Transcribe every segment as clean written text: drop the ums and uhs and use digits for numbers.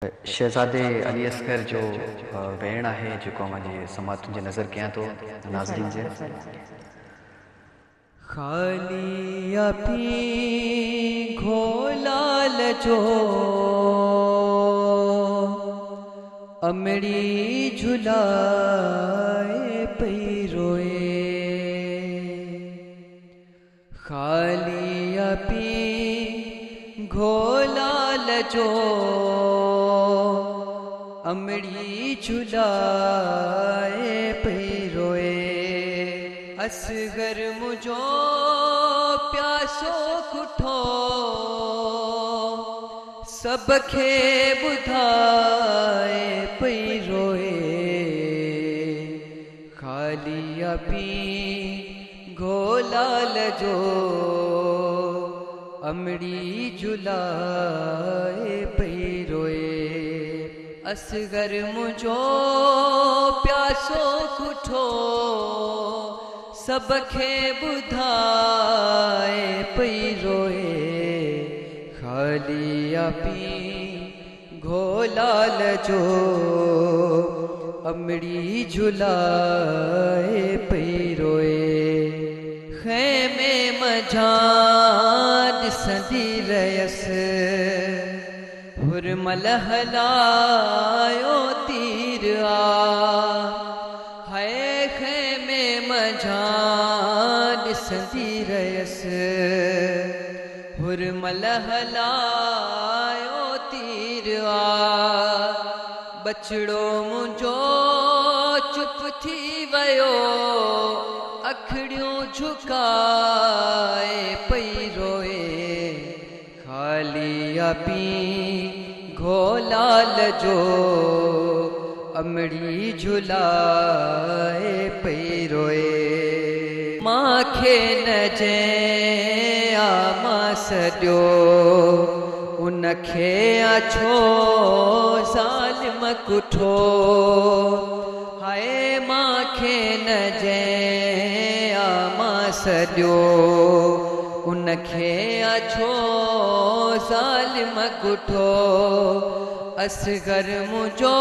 शहज़ादे अली असगर जो भेण आहे जेको मां जी समात तुंहिंजे नज़र कयां थो नाज़रीन जे खाली अपी घोलाल जो अमड़ी झुलाए पई रोए खाली अपी घोलाल जो अमड़ी झुलाए पई रोए असगर मुझो प्यासो कुठो सबखे बुधाए पई रोए खाली अपी घोलाल जो अमड़ी झुलाए पई रोए असगर मुझो प्यासो कुठो सबखे बुधाए पई रोए खाली अपी घोलाल जो अमड़ी झुलाए पई रोए खैमे मझा ॾिसंदी रयस हुरमल हलायो तीर हाय खैमे मझा ॾिसंदी रयस हुरमल हलायो तीर बचड़ो मुझो चुप थी वयो अखड़ियों झुकाए पई रोए खाली अपी घोलाल जो अमड़ी झुलाए पई रोए माखे न जे आमा सॾियो उनखे अछो ज़ालिम कुठो हाय माखे न जे आमा सॾियो उनखे अछो ज़ालिम कुठो असगर मुझो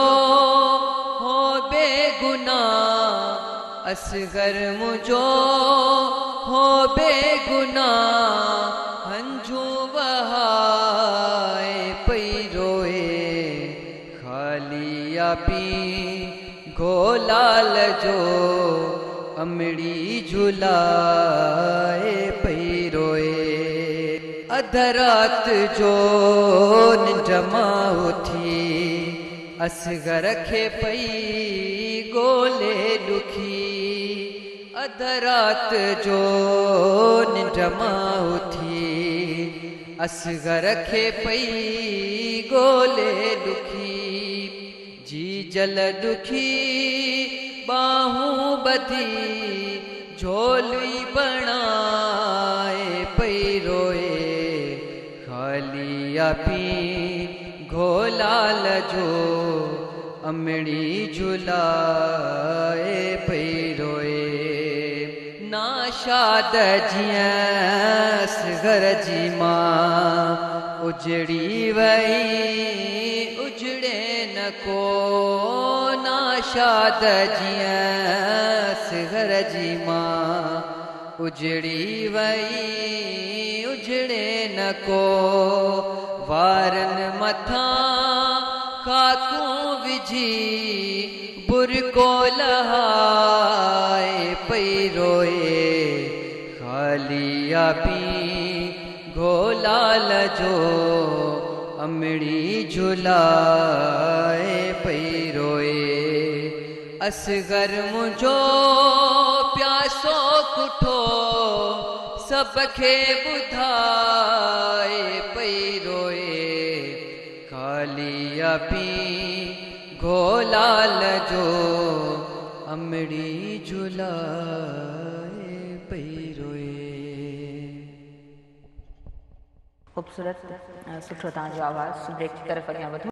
हो बेगुनाह असगर मुझो हो बेगुनाह हंझू वहाए पई रोए खाली अपी घोलाल जो अमड़ी झुलाए पई रोए अधरात जो निंड मां उथी असगर खे पई गोले ॾुखी अधरात जो निंड मां उथी असगर खे पई गोले ॾुखी जी जल ॾुखी बाहूं बधी झोली बणाए पई रोए खाली अपी घोलाल जो अमड़ी झुलाए पई रोए नाशाद जियां असगर जी मां उजड़ी वई उजड़े न को नाशाद जियां असगर जी मां उजड़ी वई उजड़े न को वारन मथा खाकूं विझी बुरको लहाए पई रोए खाली अपी घोलाल जो अमड़ी झुलाए पई रोए असगर मुझो प्यासो कुठो सबखे बुधाए पई रोए खाली अपी घोलाल जो अमड़ी झुलाए पई रोए खूबसूरत सुठो तव्हांजो आवाज़ ब्रेक की तरफ़ अॻियां वधो।